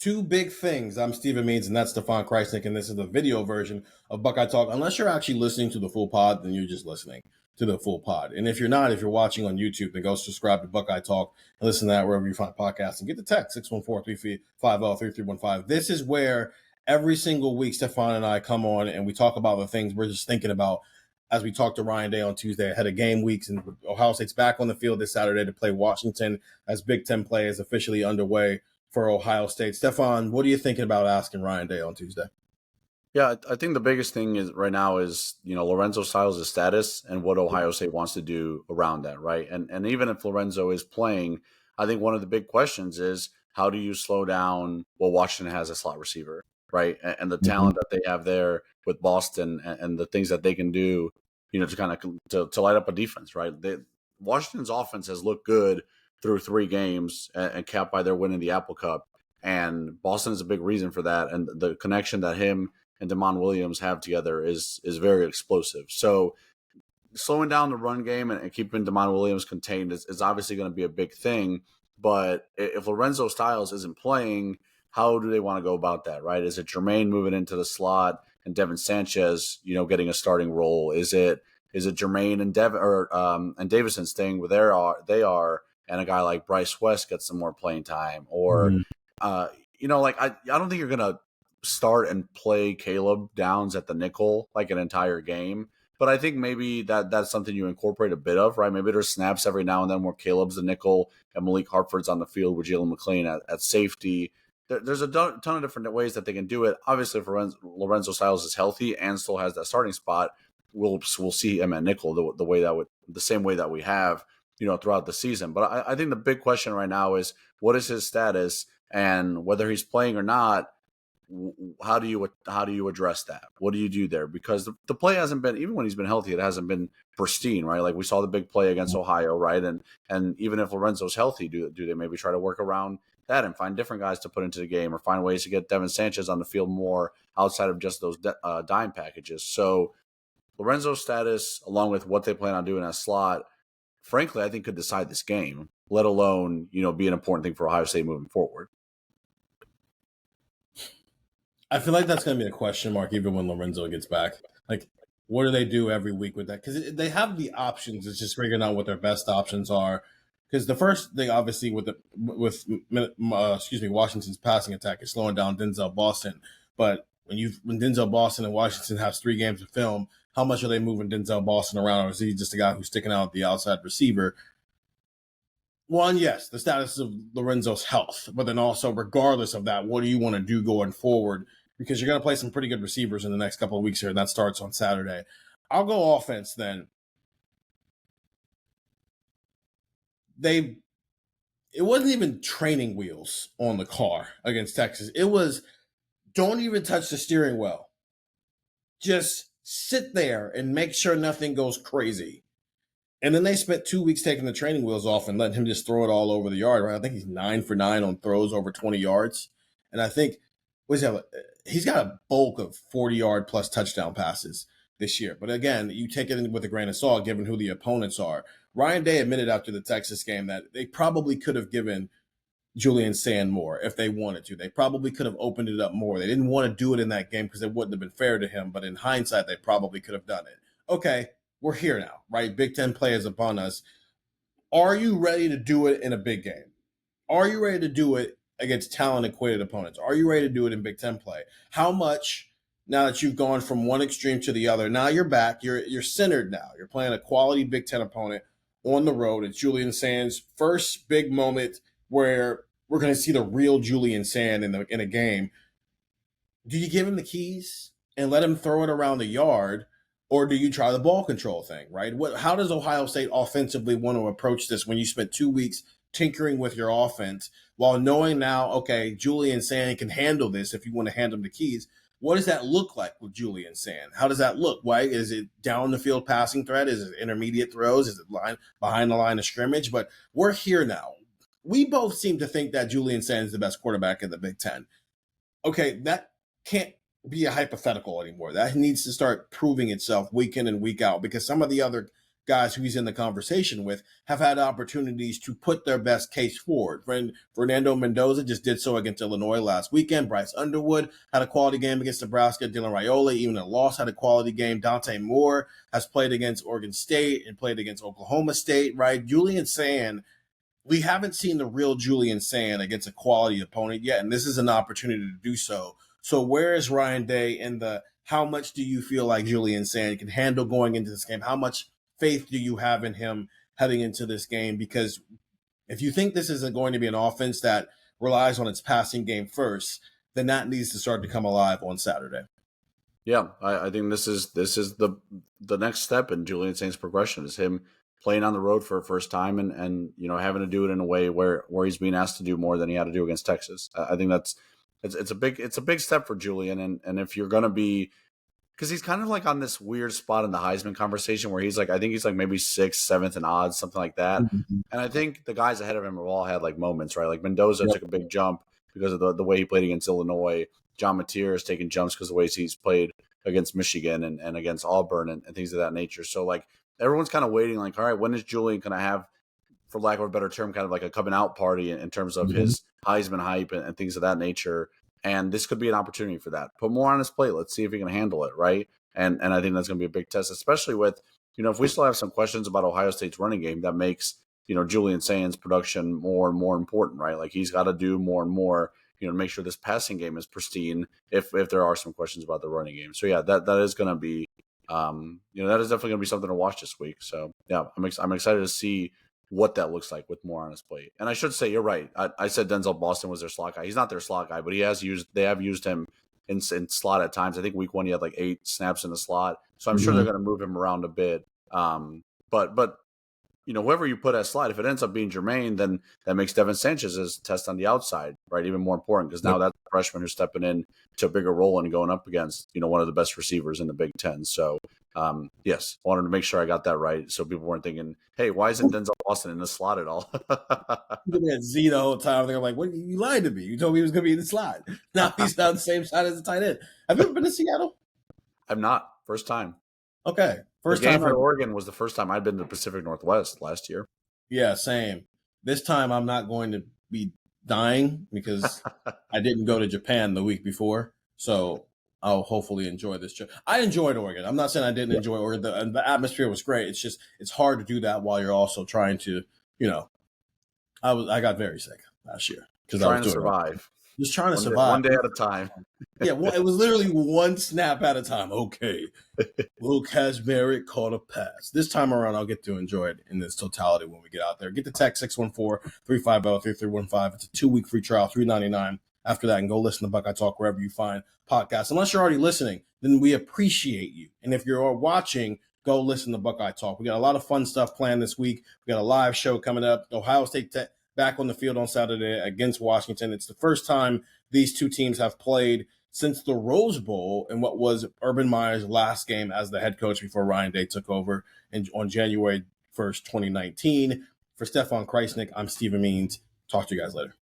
Two big things. I'm Stephen Means, and that's Stefan Krajisnik, and this is the video version of Buckeye Talk. Unless you're actually listening to the full pod, then you're just listening to the full pod. And if you're not, if you're watching on YouTube, then go subscribe to Buckeye Talk and listen to that wherever you find podcasts. And get the text, 614-350-3315. This is where every single week Stefan and I come on and we talk about the things we're just thinking about as we talked to Ryan Day on Tuesday ahead of game weeks. And Ohio State's back on the field this Saturday to play Washington as Big Ten play is officially underway for Ohio State. Stefan, what are you thinking about asking Ryan Day on Tuesday? Yeah, I think the biggest thing is right now is, Lorenzo Styles' status and what Ohio State wants to do around that, right? And even if Lorenzo is playing, I think one of the big questions is how do you slow down what Washington has a slot receiver, right? And the talent that they have there with Boston and the things that they can do, to kind of to light up a defense, right? Washington's offense has looked good through 3 games and capped by their win in the Apple Cup. And Boston is a big reason for that. And the connection that him and Damon Williams have together is very explosive. So slowing down the run game and keeping Damon Williams contained is obviously going to be a big thing. But if Lorenzo Styles isn't playing, how do they want to go about that, right? Is it Jermaine moving into the slot and Devin Sanchez, getting a starting role? Is it Jermaine and Davison staying where they are, and a guy like Bryce West gets some more playing time? Or, I don't think you're going to start and play Caleb Downs at the nickel like an entire game. But I think maybe that's something you incorporate a bit of, right? Maybe there's snaps every now and then where Caleb's the nickel and Malik Hartford's on the field with Jalen McLean at safety. There's a ton of different ways that they can do it. Obviously, if Lorenzo Styles is healthy and still has that starting spot, we'll see him at nickel the same way that we have, throughout the season. But I think the big question right now is what is his status, and whether he's playing or not, how do you address that? What do you do there? Because the play hasn't been, even when he's been healthy, it hasn't been pristine, right? Like we saw the big play against Ohio, right? And even if Lorenzo's healthy, do they maybe try to work around that and find different guys to put into the game, or find ways to get Devin Sanchez on the field more outside of just those dime packages? So Lorenzo's status, along with what they plan on doing as slot, frankly, I think could decide this game, let alone, be an important thing for Ohio State moving forward. I feel like that's going to be a question mark even when Lorenzo gets back. Like, what do they do every week with that? Because they have the options. It's just figuring out what their best options are. Because the first thing, obviously, with Washington's passing attack is slowing down Denzel Boston. But when Denzel Boston and Washington has 3 games of film, how much are they moving Denzel Boston around, or is he just a guy who's sticking out at the outside receiver? One, yes, the status of Lorenzo's health, but then also, regardless of that, what do you want to do going forward? Because you're going to play some pretty good receivers in the next couple of weeks here, and that starts on Saturday. I'll go offense then. It wasn't even training wheels on the car against Texas. It was, don't even touch the steering wheel. Just sit there and make sure nothing goes crazy. And then they spent 2 weeks taking the training wheels off and letting him just throw it all over the yard, right? I think he's 9 for 9 on throws over 20 yards. And I think he's got a bulk of 40-yard plus touchdown passes this year. But again, you take it with a grain of salt given who the opponents are. Ryan Day admitted after the Texas game that they probably could have given Julian Sayin more if they wanted to. They probably could have opened it up more. They didn't want to do it in that game because it wouldn't have been fair to him. But in hindsight, they probably could have done it. Okay, we're here now, right? Big Ten play is upon us. Are you ready to do it in a big game? Are you ready to do it against talent-equated opponents? Are you ready to do it in Big Ten play? How much, now that you've gone from one extreme to the other, now you're back, you're centered now. You're playing a quality Big Ten opponent on the road. It's Julian Sayin's first big moment where we're going to see the real Julian Sayin in a game. Do you give him the keys and let him throw it around the yard, or do you try the ball control thing, right? How does Ohio State offensively want to approach this when you spent 2 weeks tinkering with your offense while knowing now, okay, Julian Sayin can handle this if you want to hand him the keys? What does that look like with Julian Sayin? How does that look? Why is it down the field passing threat? Is it intermediate throws? Is it behind the line of scrimmage? But we're here now. We both seem to think that Julian Sayin is the best quarterback in the Big Ten. Okay, that can't be a hypothetical anymore. That needs to start proving itself week in and week out, because some of the other guys who he's in the conversation with have had opportunities to put their best case forward. Fernando Mendoza just did so against Illinois last weekend. Bryce Underwood had a quality game against Nebraska. Dylan Raiola, even a loss, had a quality game. Dante Moore has played against Oregon State and played against Oklahoma State, right? Julian Sayin, we haven't seen the real Julian Sayin against a quality opponent yet, and this is an opportunity to do so. So where is Ryan Day in the how much do you feel like Julian Sayin can handle going into this game? How much faith do you have in him heading into this game? Because if you think this is going to be an offense that relies on its passing game first, then that needs to start to come alive on Saturday. Yeah, I think this is the next step in Julian Sayin's progression is him playing on the road for a first time and having to do it in a way where he's being asked to do more than he had to do against Texas. I think it's a big step for Julian, and if you're gonna be, because he's kind of like on this weird spot in the Heisman conversation where he's like, I think he's like maybe 6th, 7th in odds, something like that. Mm-hmm. And I think the guys ahead of him have all had like moments, right? Like Mendoza took a big jump because of the way he played against Illinois. John Mateer has taken jumps because of the ways he's played against Michigan and against Auburn and things of that nature. So like everyone's kind of waiting, like, all right, when is Julian going to have, for lack of a better term, kind of like a coming out party in terms of his Heisman hype and things of that nature. And this could be an opportunity for that. Put more on his plate. Let's see if he can handle it, right? And I think that's going to be a big test, especially with, if we still have some questions about Ohio State's running game, that makes, Julian Sayin's production more and more important, right? Like he's got to do more and more, to make sure this passing game is pristine if there are some questions about the running game. So yeah, that is going to be, that is definitely going to be something to watch this week. So yeah, I'm excited to see what that looks like with more on his plate. And I should say, you're right. I said Denzel Boston was their slot guy. He's not their slot guy, but they have used him in slot at times. I think week 1 he had like 8 snaps in the slot. So I'm sure they're going to move him around a bit. But whoever you put as slot, if it ends up being Jermaine, then that makes Devin Sanchez's test on the outside, right, even more important, because now that's a freshman who's stepping in to a bigger role and going up against, one of the best receivers in the Big Ten. So, yes, I wanted to make sure I got that right so people weren't thinking, hey, why isn't Denzel Boston in the slot at all? At Z the whole time. They're like, "What? You lied to me. You told me he was going to be in the slot. Now he's on the same side as the tight end." Have you ever been to Seattle? I'm not. First time. Okay. First time for Oregon was the first time I'd been to the Pacific Northwest last year. Yeah, same. This time I'm not going to be dying because I didn't go to Japan the week before. So I'll hopefully enjoy this trip. I enjoyed Oregon. I'm not saying I didn't enjoy Oregon. The atmosphere was great. It's just it's hard to do that while you're also trying to, I got very sick last year because I was trying to survive. Just trying to survive. One day at a time. Yeah, it was literally one snap at a time. Okay. Will Kazmarek caught a pass. This time around, I'll get to enjoy it in its totality when we get out there. Get the text 614-350-3315. It's a 2-week free trial, $3.99. After that, and go listen to Buckeye Talk wherever you find podcasts. Unless you're already listening, then we appreciate you. And if you're watching, go listen to Buckeye Talk. We got a lot of fun stuff planned this week. We got a live show coming up. Ohio State back on the field on Saturday against Washington. It's the first time these two teams have played since the Rose Bowl and what was Urban Meyer's last game as the head coach before Ryan Day took over on January 1st, 2019. For Stefan Krajisnik, I'm Stephen Means. Talk to you guys later.